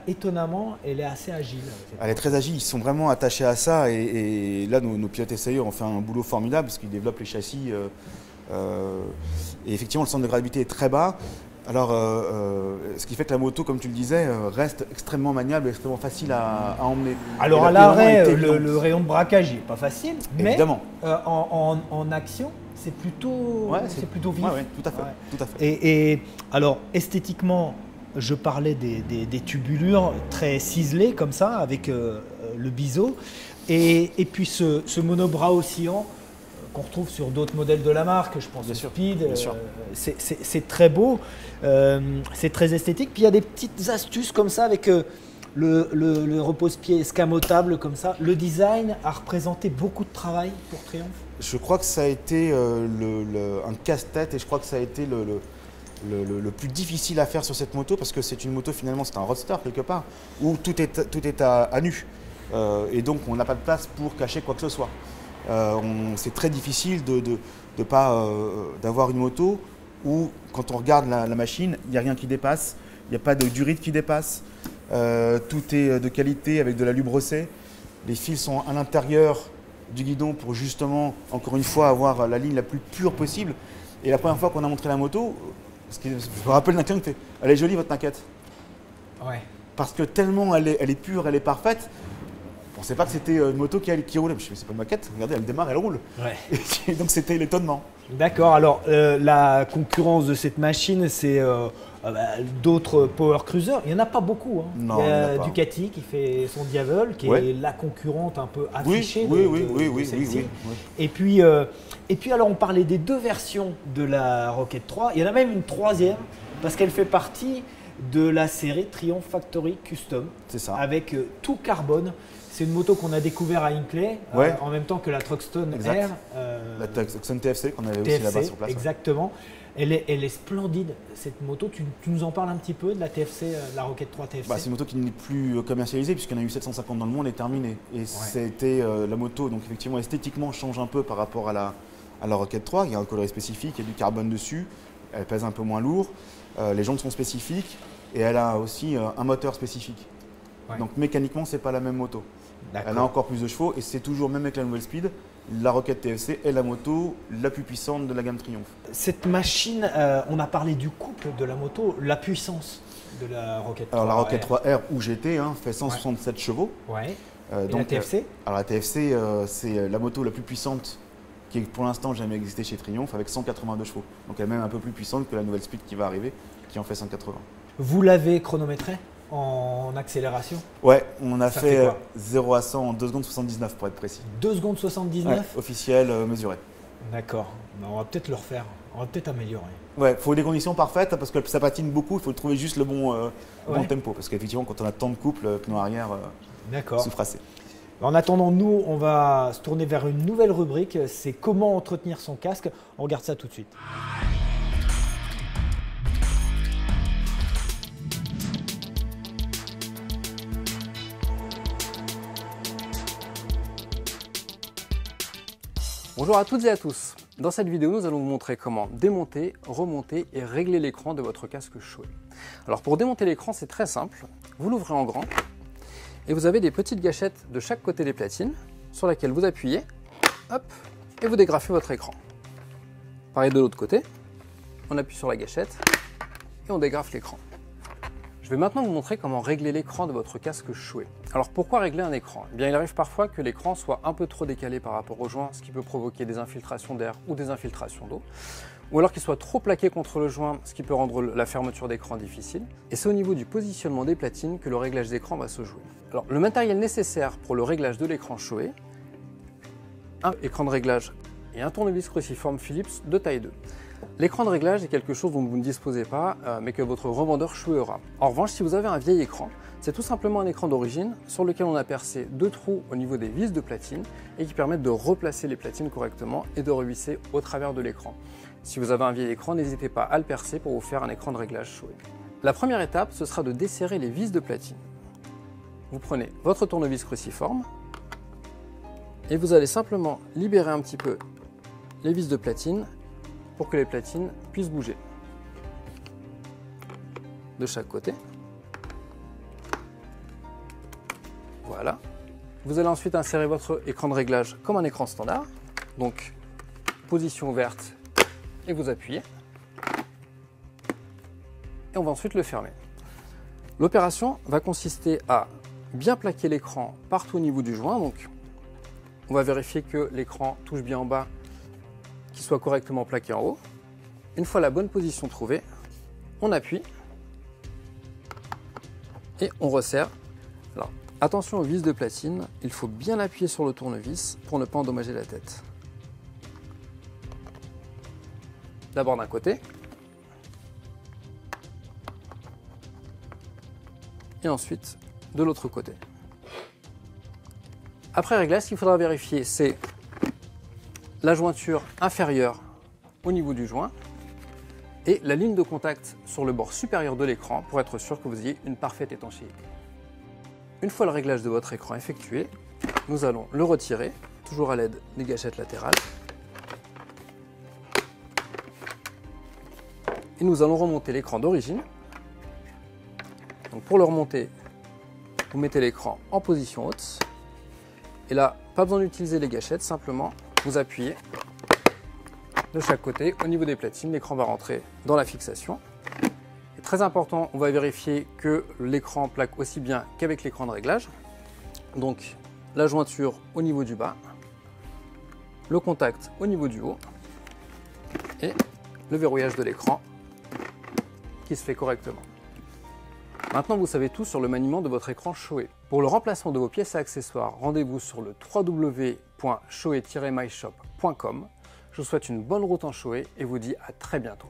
étonnamment, elle est assez agile. Elle est très agile, ils sont vraiment attachés à ça et là, nos pilotes essayeurs ont fait un boulot formidable parce qu'ils développent les châssis et effectivement, le centre de gravité est très bas. Alors, ce qui fait que la moto, comme tu le disais, reste extrêmement maniable et extrêmement facile à emmener. Alors à l'arrêt, le rayon de braquage n'est pas facile, évidemment. Mais en action, c'est plutôt, plutôt vif. Ouais, tout à fait. Tout à fait. Et alors, esthétiquement, je parlais des tubulures très ciselées comme ça, avec le biseau. Et puis ce monobras oscillant, qu'on retrouve sur d'autres modèles de la marque, je pense au Speed, c'est très beau, c'est très esthétique. Puis il y a des petites astuces comme ça avec le repose-pied escamotable comme ça. Le design a représenté beaucoup de travail pour Triumph. Je crois que ça a été un casse-tête et je crois que ça a été le plus difficile à faire sur cette moto parce que c'est une moto finalement, c'est un roadster quelque part où tout est à nu et donc on n'a pas de place pour cacher quoi que ce soit. C'est très difficile d'avoir une moto où, quand on regarde la machine, il n'y a rien qui dépasse, il n'y a pas de durite qui dépasse, tout est de qualité avec de l'alu brossé. Les fils sont à l'intérieur du guidon pour justement, encore une fois, avoir la ligne la plus pure possible. Et la première fois qu'on a montré la moto, je me rappelle d'un client qui fait « Elle est jolie votre maquette ». Ouais. Parce que tellement elle est pure, elle est parfaite. Je pensais pas que c'était une moto qui roulait. Je me suis dit, c'est pas une maquette, regardez, elle démarre, elle roule. Ouais. Et donc c'était l'étonnement. D'accord, alors la concurrence de cette machine, c'est d'autres power cruisers. Il n'y en a pas beaucoup. Hein. Non, il y il y en a a pas. Ducati qui fait son Diavel, qui est la concurrente un peu affichée de celle-ci. Et puis alors on parlait des deux versions de la Rocket 3. Il y en a même une troisième parce qu'elle fait partie de la série Triumph Factory Custom. C'est ça. Avec tout carbone. C'est une moto qu'on a découvert à Hinckley, en même temps que la Truckstone Exact. R. La Tucson TFC qu'on avait aussi là-bas sur place. Exactement. Elle est splendide, cette moto. Tu nous en parles un petit peu de la TFC, la Rocket 3 TFC? C'est une moto qui n'est plus commercialisée puisqu'il y en a eu 750 dans le monde et terminée. Et c'était la moto, donc effectivement esthétiquement change un peu par rapport à la Rocket 3. Il y a un coloris spécifique, il y a du carbone dessus, elle pèse un peu moins lourd, les jantes sont spécifiques et elle a aussi un moteur spécifique. Ouais. Donc mécaniquement, c'est pas la même moto. Elle a encore plus de chevaux et c'est toujours, même avec la nouvelle Speed, la Rocket TFC est la moto la plus puissante de la gamme Triumph. Cette machine, on a parlé du couple de la moto, la puissance de la Rocket 3. Alors la Rocket 3R ou GT fait 167 chevaux. Ouais. Donc, la TFC alors la TFC, c'est la moto la plus puissante qui pour l'instant jamais existé chez Triumph avec 182 chevaux. Donc elle est même un peu plus puissante que la nouvelle Speed qui va arriver, qui en fait 180. Vous l'avez chronométré en accélération? Ouais, on a Ça fait fait quoi 0 à 100 en 2 secondes 79 pour être précis. 2 secondes 79 officiel, mesuré. D'accord. On va peut-être le refaire. On va peut-être améliorer. Ouais, il faut des conditions parfaites parce que ça patine beaucoup, il faut trouver juste le bon tempo. Parce qu'effectivement, quand on a tant de couple, le pneu arrière souffre assez. En attendant, nous, on va se tourner vers une nouvelle rubrique, c'est comment entretenir son casque. On regarde ça tout de suite. Bonjour à toutes et à tous. Dans cette vidéo, nous allons vous montrer comment démonter, remonter et régler l'écran de votre casque Shoei. Alors pour démonter l'écran, c'est très simple. Vous l'ouvrez en grand et vous avez des petites gâchettes de chaque côté des platines sur lesquelles vous appuyez, hop, et vous dégrafez votre écran. Pareil de l'autre côté, on appuie sur la gâchette et on dégrafe l'écran. Je vais maintenant vous montrer comment régler l'écran de votre casque Shoei. Alors pourquoi régler un écran? Eh bien, il arrive parfois que l'écran soit un peu trop décalé par rapport au joint, ce qui peut provoquer des infiltrations d'air ou des infiltrations d'eau. Ou alors qu'il soit trop plaqué contre le joint, ce qui peut rendre la fermeture d'écran difficile. Et c'est au niveau du positionnement des platines que le réglage d'écran va se jouer. Alors le matériel nécessaire pour le réglage de l'écran Shoei, un écran de réglage et un tournevis cruciforme Philips de taille 2. L'écran de réglage est quelque chose dont vous ne disposez pas, mais que votre revendeur Shoei aura. En revanche, si vous avez un vieil écran, c'est tout simplement un écran d'origine sur lequel on a percé 2 trous au niveau des vis de platine et qui permettent de replacer les platines correctement et de revisser au travers de l'écran. Si vous avez un vieil écran, n'hésitez pas à le percer pour vous faire un écran de réglage Shoei. La première étape, ce sera de desserrer les vis de platine. Vous prenez votre tournevis cruciforme et vous allez simplement libérer un petit peu les vis de platine pour que les platines puissent bouger de chaque côté. Voilà. Vous allez ensuite insérer votre écran de réglage comme un écran standard. Donc, position ouverte et vous appuyez. Et on va ensuite le fermer. L'opération va consister à bien plaquer l'écran partout au niveau du joint. Donc, on va vérifier que l'écran touche bien en bas, qu'il soit correctement plaqué en haut. Une fois la bonne position trouvée, on appuie et on resserre. Alors, attention aux vis de platine, il faut bien appuyer sur le tournevis pour ne pas endommager la tête. D'abord d'un côté et ensuite de l'autre côté. Après réglage, ce qu'il faudra vérifier, c'est la jointure inférieure au niveau du joint et la ligne de contact sur le bord supérieur de l'écran pour être sûr que vous ayez une parfaite étanchéité. Une fois le réglage de votre écran effectué, nous allons le retirer, toujours à l'aide des gâchettes latérales. Et nous allons remonter l'écran d'origine. Donc pour le remonter, vous mettez l'écran en position haute. Et là, pas besoin d'utiliser les gâchettes, simplement vous appuyez de chaque côté. Au niveau des platines, l'écran va rentrer dans la fixation. Et très important, on va vérifier que l'écran plaque aussi bien qu'avec l'écran de réglage. Donc la jointure au niveau du bas, le contact au niveau du haut et le verrouillage de l'écran qui se fait correctement. Maintenant, vous savez tout sur le maniement de votre écran Shoei. Pour le remplacement de vos pièces et accessoires, rendez-vous sur le www.shoei-myshop.com. Je vous souhaite une bonne route en Shoei et vous dis à très bientôt.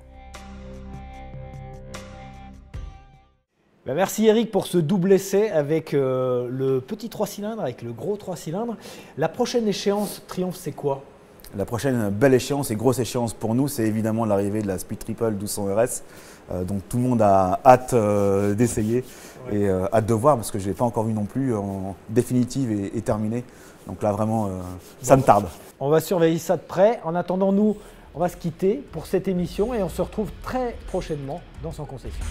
Merci Eric pour ce double essai avec le petit 3 cylindres, avec le gros 3 cylindres. La prochaine échéance Triumph, c'est quoi? La prochaine belle échéance et grosse échéance pour nous, c'est évidemment l'arrivée de la Speed Triple 1200 RS. Donc tout le monde a hâte d'essayer et hâte de voir parce que je ne l'ai pas encore vu non plus en définitive et terminée. Donc là vraiment, ça me tarde. On va surveiller ça de près. En attendant, nous, on va se quitter pour cette émission et on se retrouve très prochainement dans Sans Concession.